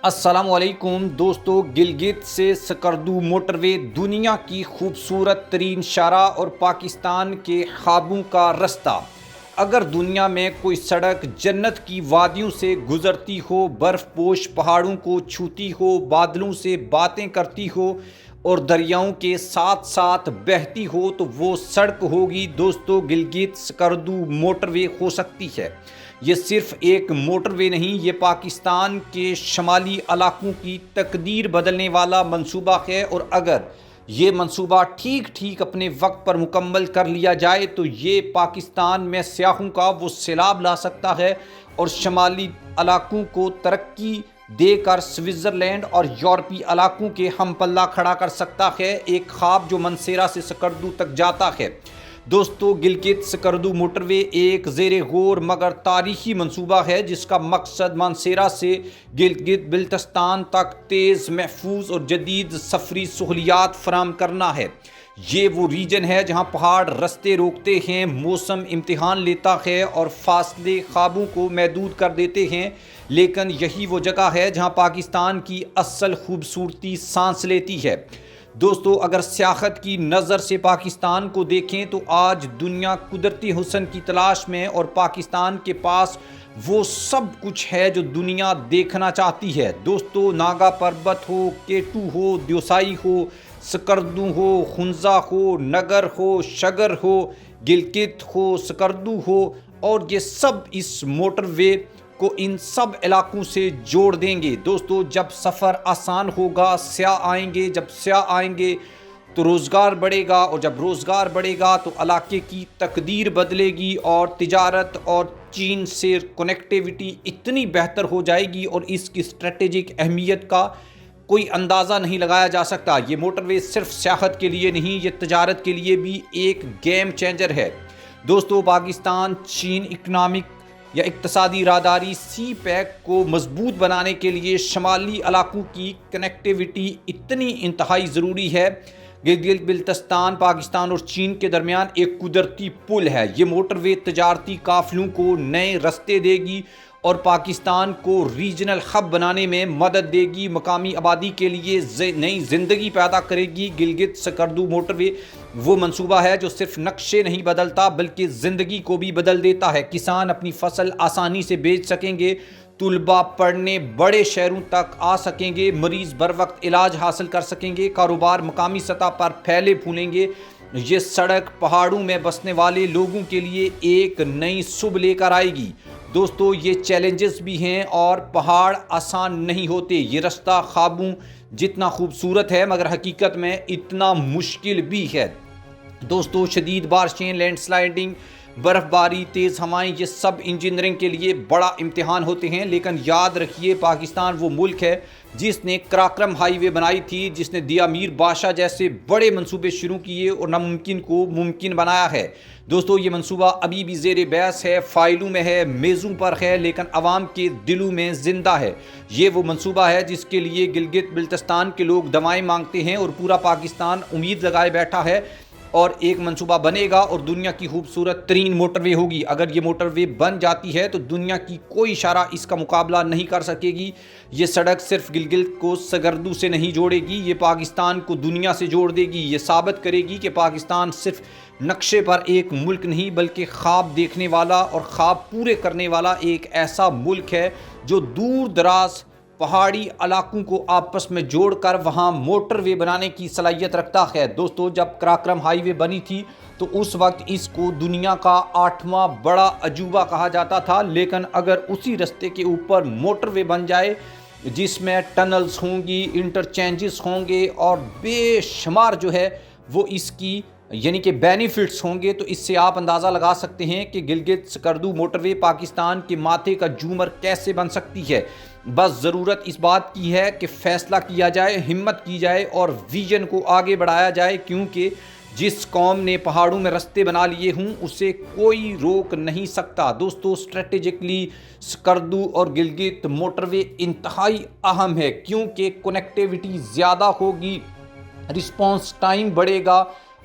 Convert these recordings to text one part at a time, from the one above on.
السلام علیکم دوستو، گلگت سے سکردو موٹر وے دنیا کی خوبصورت ترین شاہراہ اور پاکستان کے خوابوں کا رستہ۔ اگر دنیا میں کوئی سڑک جنت کی وادیوں سے گزرتی ہو، برف پوش پہاڑوں کو چھوتی ہو، بادلوں سے باتیں کرتی ہو اور دریاؤں کے ساتھ ساتھ بہتی ہو تو وہ سڑک ہوگی دوستو گلگت سکردو موٹر وے ہو سکتی ہے۔ یہ صرف ایک موٹر وے نہیں، یہ پاکستان کے شمالی علاقوں کی تقدیر بدلنے والا منصوبہ ہے، اور اگر یہ منصوبہ ٹھیک اپنے وقت پر مکمل کر لیا جائے تو یہ پاکستان میں سیاحوں کا وہ سیلاب لا سکتا ہے اور شمالی علاقوں کو ترقی دے کر سوئٹزرلینڈ اور یورپی علاقوں کے ہم پلہ کھڑا کر سکتا ہے، ایک خواب جو مانسہرہ سے سکردو تک جاتا ہے۔ دوستو، گلگت سکردو موٹر وے ایک زیر غور مگر تاریخی منصوبہ ہے جس کا مقصد مانسہرہ سے گلگت بلتستان تک تیز، محفوظ اور جدید سفری سہولیات فراہم کرنا ہے۔ یہ وہ ریجن ہے جہاں پہاڑ رستے روکتے ہیں، موسم امتحان لیتا ہے اور فاصلے خوابوں کو محدود کر دیتے ہیں، لیکن یہی وہ جگہ ہے جہاں پاکستان کی اصل خوبصورتی سانس لیتی ہے۔ دوستو، اگر سیاحت کی نظر سے پاکستان کو دیکھیں تو آج دنیا قدرتی حسن کی تلاش میں، اور پاکستان کے پاس وہ سب کچھ ہے جو دنیا دیکھنا چاہتی ہے۔ دوستو، ناگا پربت ہو، کیٹو ہو، دیوسائی ہو، سکردو ہو، خنزہ ہو، نگر ہو، شگر ہو، گلگت ہو، سکردو ہو، اور یہ سب اس موٹر وے کو ان سب علاقوں سے جوڑ دیں گے۔ دوستو، جب سفر آسان ہوگا، سیاح آئیں گے، جب سیاح آئیں گے تو روزگار بڑھے گا، اور جب روزگار بڑھے گا تو علاقے کی تقدیر بدلے گی، اور تجارت اور چین سے کنیکٹیویٹی اتنی بہتر ہو جائے گی اور اس کی اسٹریٹجک اہمیت کا کوئی اندازہ نہیں لگایا جا سکتا۔ یہ موٹر وے صرف سیاحت کے لیے نہیں، یہ تجارت کے لیے بھی ایک گیم چینجر ہے۔ دوستو، پاکستان چین اقتصادی راہداری سی پیک کو مضبوط بنانے کے لیے شمالی علاقوں کی کنیکٹیویٹی اتنی انتہائی ضروری ہے۔ گلگت بلتستان پاکستان اور چین کے درمیان ایک قدرتی پل ہے۔ یہ موٹر وے تجارتی قافلوں کو نئے راستے دے گی اور پاکستان کو ریجنل ہب بنانے میں مدد دے گی، مقامی آبادی کے لیے نئی زندگی پیدا کرے گی۔ گلگت سکردو موٹر وے وہ منصوبہ ہے جو صرف نقشے نہیں بدلتا بلکہ زندگی کو بھی بدل دیتا ہے۔ کسان اپنی فصل آسانی سے بیچ سکیں گے، طلباء پڑھنے بڑے شہروں تک آ سکیں گے، مریض بر وقت علاج حاصل کر سکیں گے، کاروبار مقامی سطح پر پھیلے پھولیں گے۔ یہ سڑک پہاڑوں میں بسنے والے لوگوں کے لیے ایک نئی صبح لے کر آئے گی۔ دوستو، یہ چیلنجز بھی ہیں اور پہاڑ آسان نہیں ہوتے۔ یہ رستہ خوابوں جتنا خوبصورت ہے مگر حقیقت میں اتنا مشکل بھی ہے۔ دوستو، شدید بارشیں، لینڈ سلائڈنگ، برف باری، تیز ہوائیں، یہ سب انجینئرنگ کے لیے بڑا امتحان ہوتے ہیں، لیکن یاد رکھیے پاکستان وہ ملک ہے جس نے کراکرم ہائی وے بنائی تھی، جس نے دیا میر بادشاہ جیسے بڑے منصوبے شروع کیے اور ناممکن کو ممکن بنایا ہے۔ دوستو، یہ منصوبہ ابھی بھی زیر بحث ہے، فائلوں میں ہے، میزوں پر ہے، لیکن عوام کے دلوں میں زندہ ہے۔ یہ وہ منصوبہ ہے جس کے لیے گلگت بلتستان کے لوگ دعائیں مانگتے ہیں اور پورا پاکستان امید لگائے بیٹھا ہے، اور ایک منصوبہ بنے گا اور دنیا کی خوبصورت ترین موٹر وے ہوگی۔ اگر یہ موٹر وے بن جاتی ہے تو دنیا کی کوئی شاہراہ اس کا مقابلہ نہیں کر سکے گی۔ یہ سڑک صرف گلگت کو سکردو سے نہیں جوڑے گی، یہ پاکستان کو دنیا سے جوڑ دے گی۔ یہ ثابت کرے گی کہ پاکستان صرف نقشے پر ایک ملک نہیں بلکہ خواب دیکھنے والا اور خواب پورے کرنے والا ایک ایسا ملک ہے جو دور دراز پہاڑی علاقوں کو آپس میں جوڑ کر وہاں موٹر وے بنانے کی صلاحیت رکھتا ہے۔ دوستو، جب کراکرم ہائی وے بنی تھی تو اس وقت اس کو دنیا کا 8واں بڑا عجوبہ کہا جاتا تھا، لیکن اگر اسی رستے کے اوپر موٹر وے بن جائے جس میں ٹنلز ہوں گی، انٹرچینجز ہوں گے اور بے شمار جو ہے وہ اس کی یعنی کہ بینیفٹس ہوں گے، تو اس سے آپ اندازہ لگا سکتے ہیں کہ گلگت سکردو موٹر وے پاکستان کے ماتھے کا جھومر کیسے بن سکتی ہے۔ بس ضرورت اس بات کی ہے کہ فیصلہ کیا جائے، ہمت کی جائے اور ویژن کو آگے بڑھایا جائے، کیونکہ جس قوم نے پہاڑوں میں رستے بنا لیے ہوں اسے کوئی روک نہیں سکتا۔ دوستو، اسٹریٹجکلی سکردو اور گلگت موٹر وے انتہائی اہم ہے کیونکہ کنیکٹیویٹی زیادہ ہوگی، رسپانس ٹائم بڑھے گا،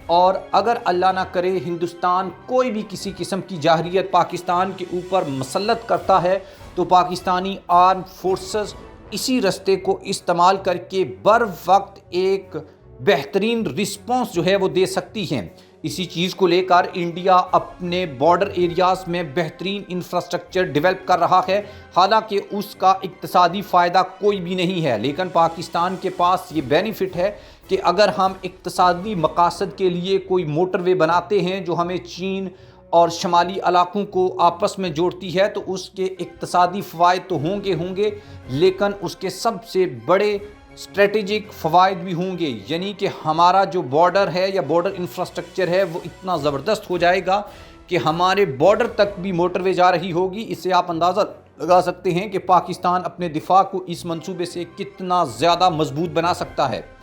اور اگر اللہ نہ کرے ہندوستان کوئی بھی کسی قسم کی جارحیت پاکستان کے اوپر مسلط کرتا ہے تو پاکستانی آرم فورسز اسی رستے کو استعمال کر کے بر وقت ایک بہترین رسپانس جو ہے وہ دے سکتی ہیں۔ اسی چیز کو لے کر انڈیا اپنے بارڈر ایریاز میں بہترین انفراسٹرکچر ڈیولپ کر رہا ہے، حالانکہ اس کا اقتصادی فائدہ کوئی بھی نہیں ہے، لیکن پاکستان کے پاس یہ بینیفٹ ہے کہ اگر ہم اقتصادی مقاصد کے لیے کوئی موٹر وے بناتے ہیں جو ہمیں چین اور شمالی علاقوں کو آپس میں جوڑتی ہے، تو اس کے اقتصادی فوائد تو ہوں گے، لیکن اس کے سب سے بڑے اسٹریٹجک فوائد بھی ہوں گے، یعنی کہ ہمارا جو بارڈر ہے یا بارڈر انفراسٹرکچر ہے وہ اتنا زبردست ہو جائے گا کہ ہمارے بارڈر تک بھی موٹر وے جا رہی ہوگی۔ اس سے آپ اندازہ لگا سکتے ہیں کہ پاکستان اپنے دفاع کو اس منصوبے سے کتنا زیادہ مضبوط بنا سکتا ہے۔